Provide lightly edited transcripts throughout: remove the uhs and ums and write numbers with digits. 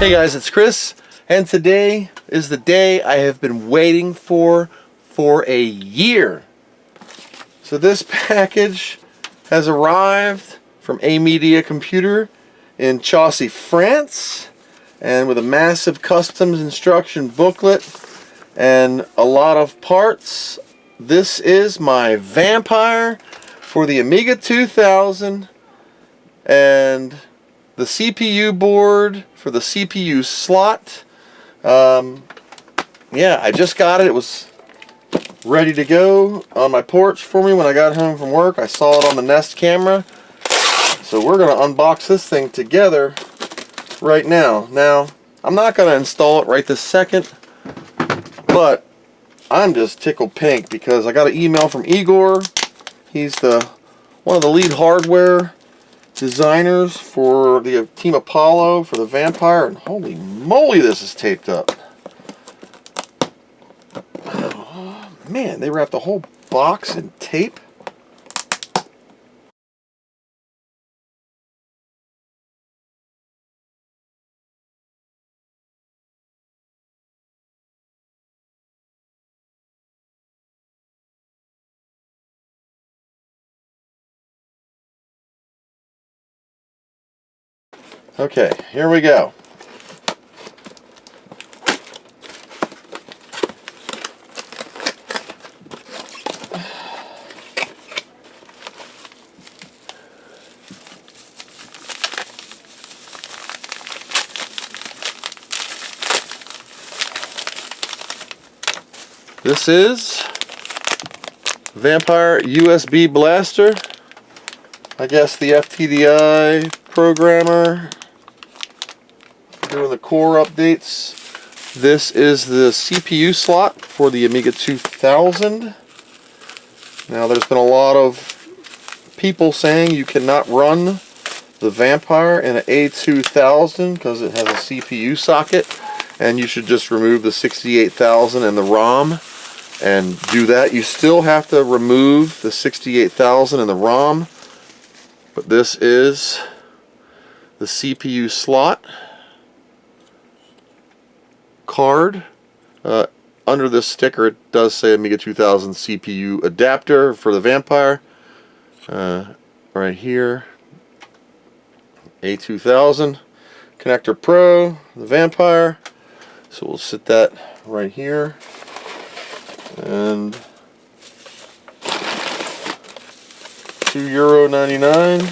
Hey guys, it's Chris, and today is the day I have been waiting for a year. So this package has arrived from Amiga Computer in Chaussee, France, and with a massive customs instruction booklet and a lot of parts. This is my Vampire for the Amiga 2000 and the CPU board for the CPU slot. Yeah, I just got it. It was ready to go on my porch for me when I got home from work. I saw it on the Nest camera. So we're going to unbox this thing together right now. Now, I'm not going to install it right this second, but I'm just tickled pink because I got an email from Igor. He's one of the lead hardware designers for the Team Apollo for the Vampire, and holy moly, this is taped up. Oh, man, they wrapped the whole box in tape. Okay, here we go. This is Vampire USB Blaster. I guess the FTDI programmer doing the core updates. This is the CPU slot for the Amiga 2000. Now there's been a lot of people saying you cannot run the Vampire in an A2000 because it has a CPU socket, and you should just remove the 68,000 and the ROM and do that. You still have to remove the 68,000 and the ROM, but this is the CPU slot card. Under this sticker it does say Amiga 2000 CPU adapter for the Vampire. Right here, A2000 connector Pro, the Vampire. So we'll sit that right here, and €2.99.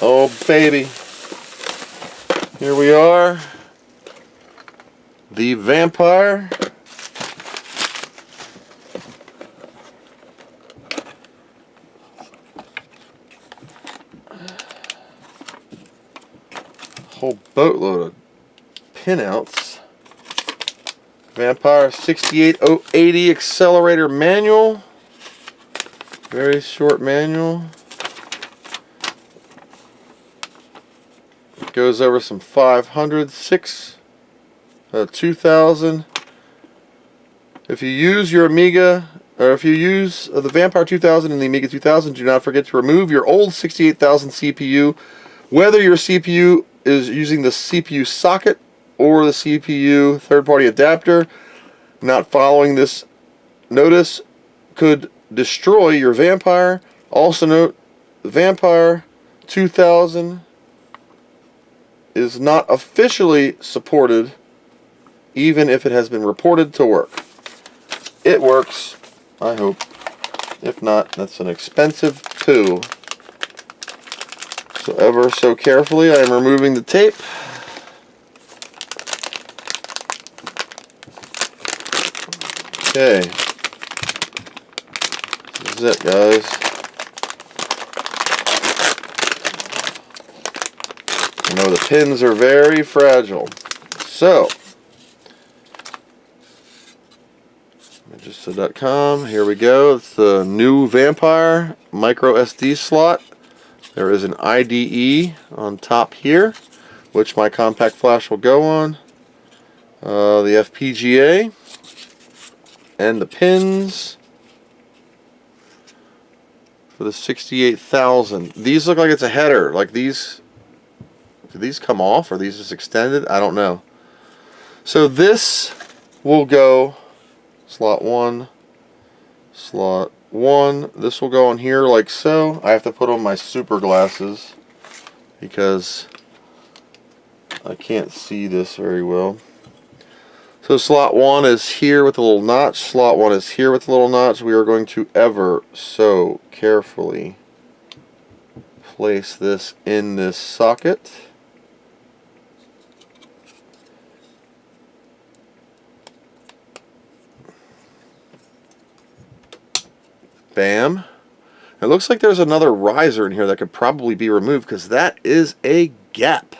Oh baby, here we are. The Vampire. Whole boatload of pinouts. Vampire 68080 accelerator manual. Very short manual. Goes over some 500, 2000. If you use your Amiga, or if you use the Vampire 2000 and the Amiga 2000, do not forget to remove your old 68,000 CPU, whether your CPU is using the CPU socket or the CPU third-party adapter. Not following this notice could destroy your Vampire. Also note, the Vampire 2000 is not officially supported, even if it has been reported to work. It works, I hope. If not, that's an expensive poo. So ever so carefully, I am removing the tape. Okay. This is it, guys. I know the pins are very fragile. So, Register.com, here we go. It's the new Vampire micro SD slot. There is an IDE on top here, which my compact flash will go on. The FPGA and the pins for the 68,000. These look like it's a header. Like these Did these come off? Or are these just extended? I don't know. So this will go slot 1, slot 1. This will go on here like so. I have to put on my super glasses because I can't see this very well. So slot 1 is here with the little notch. Slot 1 is here with the little notch. We are going to ever so carefully place this in this socket. Bam. It looks like there's another riser in here that could probably be removed because that is a gap.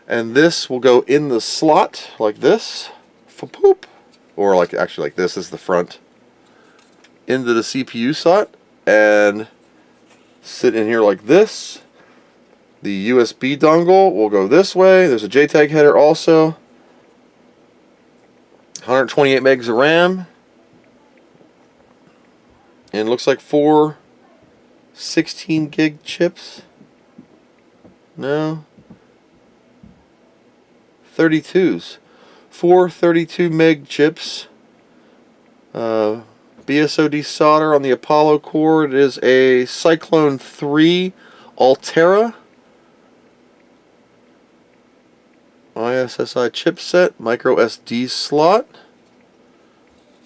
And this will go in the slot like this. Fa-poop. Or like actually like this is the front. Into the CPU slot and sit in here like this. The USB dongle will go this way. There's a JTAG header also. 128 megs of RAM. And it looks like 4 16 gig chips. No. 32s. 4 32 meg chips. BSOD solder on the Apollo core. It is a Cyclone 3 Altera. ISSI chipset. Micro SD slot.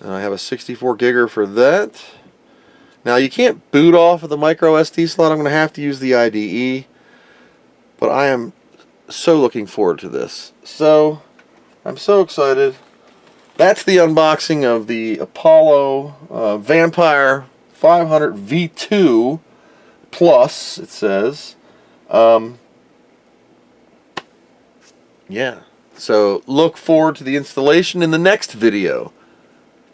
And I have a 64 gigger for that. Now you can't boot off of the micro SD slot. I'm going to have to use the IDE. But I am so looking forward to this. So, I'm so excited. That's the unboxing of the Apollo Vampire 500 V2 Plus, it says. Yeah. So, look forward to the installation in the next video.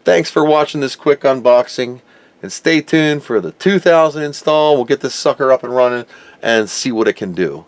Thanks for watching this quick unboxing. And stay tuned for the 2000 install. We'll get this sucker up and running and see what it can do.